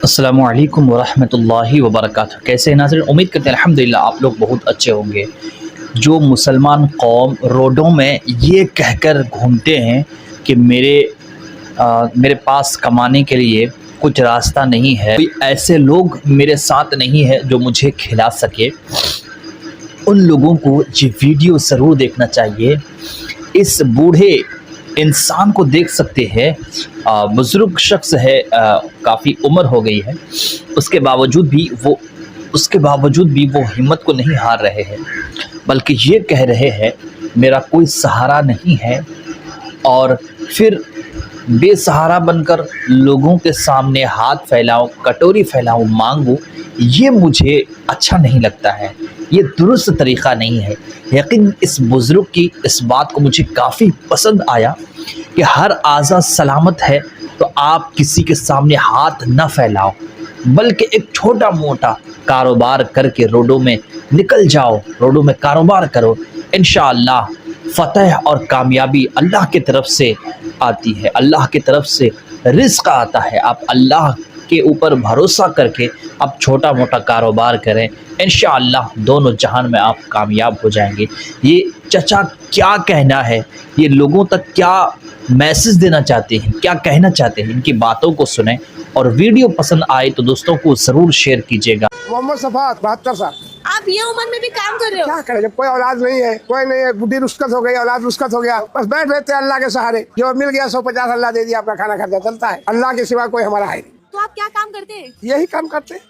अस्सलामु अलैकुम वरहमतुल्लाहि वबरकातुहू। कैसे हैं नाज़रीन? उम्मीद करते हैं अल्हम्दुलिल्लाह आप लोग बहुत अच्छे होंगे। जो मुसलमान कौम रोडों में ये कहकर घूमते हैं कि मेरे पास कमाने के लिए कुछ रास्ता नहीं है, कोई ऐसे लोग मेरे साथ नहीं है जो मुझे खिला सके, उन लोगों को ये वीडियो ज़रूर देखना चाहिए। इस बूढ़े इंसान को देख सकते हैं, बुज़ुर्ग शख्स है, काफ़ी उम्र हो गई है, उसके बावजूद भी वो हिम्मत को नहीं हार रहे हैं, बल्कि ये कह रहे हैं मेरा कोई सहारा नहीं है। और फिर बेसहारा बनकर लोगों के सामने हाथ फैलाऊं, कटोरी फैलाऊं, मांगूं, ये मुझे अच्छा नहीं लगता है, ये दुरुस्त तरीक़ा नहीं है। यकीन इस बुज़ुर्ग की इस बात को मुझे काफ़ी पसंद आया कि हर आज़ा सलामत है तो आप किसी के सामने हाथ न फैलाओ, बल्कि एक छोटा मोटा कारोबार करके रोडों में निकल जाओ, रोडों में कारोबार करो। इंशाअल्लाह फ़तह और कामयाबी अल्लाह की तरफ से आती है, अल्लाह की तरफ से रिज़्क़ आता है। आप अल्लाह के ऊपर भरोसा करके आप छोटा मोटा कारोबार करें, इंशाअल्लाह दोनों जहान में आप कामयाब हो जाएंगे। ये चचा क्या कहना है, ये लोगों तक क्या मैसेज देना चाहते हैं, क्या कहना चाहते हैं, इनकी बातों को सुनें और वीडियो पसंद आए तो दोस्तों को ज़रूर शेयर कीजिएगा। मोहम्मद सफात 72 साल। आप ये उम्र में भी काम कर रहे हो? क्या करें, जब कोई औलाद नहीं है, कोई नहीं है, बुढ़ी रुस्कत हो गई, औलाद रुस्कत हो गया, बस बैठ रहते हैं अल्लाह के सहारे। जो मिल गया 150 अल्लाह दे दिया, अपना खाना खर्चा चलता है। अल्लाह के सिवा कोई हमारा है नहीं। तो आप क्या काम करते हैं? यही काम करते हैं,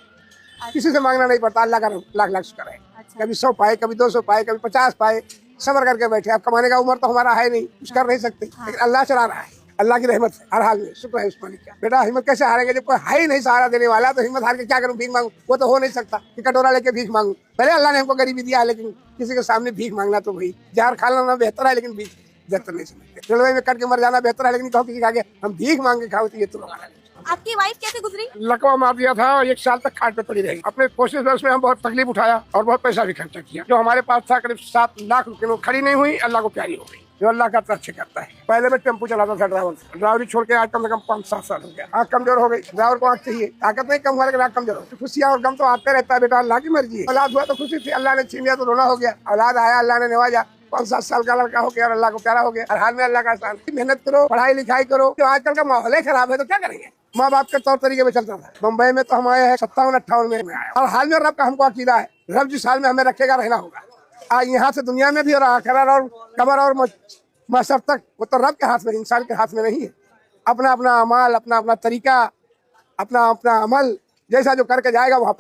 किसी से मांगना नहीं पड़ता। अल्लाह का लाख लाख शुक्र है। अच्छा। कभी 100 पाए, कभी 200 पाए, कभी 50 पाए, सबर करके बैठे। अब कमाने का उम्र तो हमारा है नहीं, कुछ कर नहीं सकते, लेकिन अल्लाह चला रहा है। अल्लाह की रहमत है हर हाल में, शुक्र है उस मालिक का। बेटा हिम्मत कैसे हारेंगे जब कोई है ही नहीं सहारा देने वाला, तो हिम्मत हार के क्या करूं? भीख मांगू? वो तो हो नहीं सकता कि कटोरा लेके भीख मांगू। पहले अल्लाह ने हमको गरीबी दिया है, लेकिन किसी के सामने भीख मांगना तो भाई जहर खाना बेहतर है, लेकिन भीख बेहतर नहीं समझते। जलवे में कट के मर जाना बेहतर है, लेकिन कहो किसी के आगे हम भीख मांग के खाओ तो ये तो हमारा नहीं। आपकी वाइफ कैसे गुजरी? लकवा मार दिया था और 1 साल तक खाट पे पड़ी रही। अपने कोशिश में उसमें हम बहुत तकलीफ उठाया और बहुत पैसा भी खर्चा किया। जो हमारे पास था करीब 7 लाख रुपए, खड़ी नहीं हुई, अल्लाह को प्यारी हो गई। जो अल्लाह का अच्छे करता है। पहले मैं टेम्पो चलाता था, ड्राइवरी छोड़ के आज कम से कम 5-7 साल हो गया। आँख कमजोर हो गई, ड्राइवर को आँख चाहिए, ताकत नहीं कम हुआ लेकिन आँख कमजोर हो। खुशियाँ और गम तो आते रहता है बेटा, अल्लाह की मर्जी है। औलाद हुआ तो खुशी थी, अल्लाह ने छीन लिया तो रोना हो गया। औलाद आया, अल्लाह ने नवाजा, 5-7 साल का लड़का हो गया और अल्लाह को प्यारा हो गया। हर हाल में अल्लाह का एहसान। मेहनत करो, पढ़ाई लिखाई करो। जो आजकल का माहौल ही खराब है तो क्या करेंगे? माँ बाप के तौर तरीके में चलता था। मुंबई में तो हम आए हैं 57-58 में आया। और हाल में रब का हमको अकीदा है, रब जिस हाल में हमें रखेगा रहना होगा। आज यहाँ से दुनिया में भी और आखिरत और कब्र और महशर तक, वो तो रब के हाथ में, इंसान के हाथ में नहीं है। अपना अपना अमाल, अपना अपना तरीका, अपना अपना अमल जैसा जो करके जाएगा वहाँ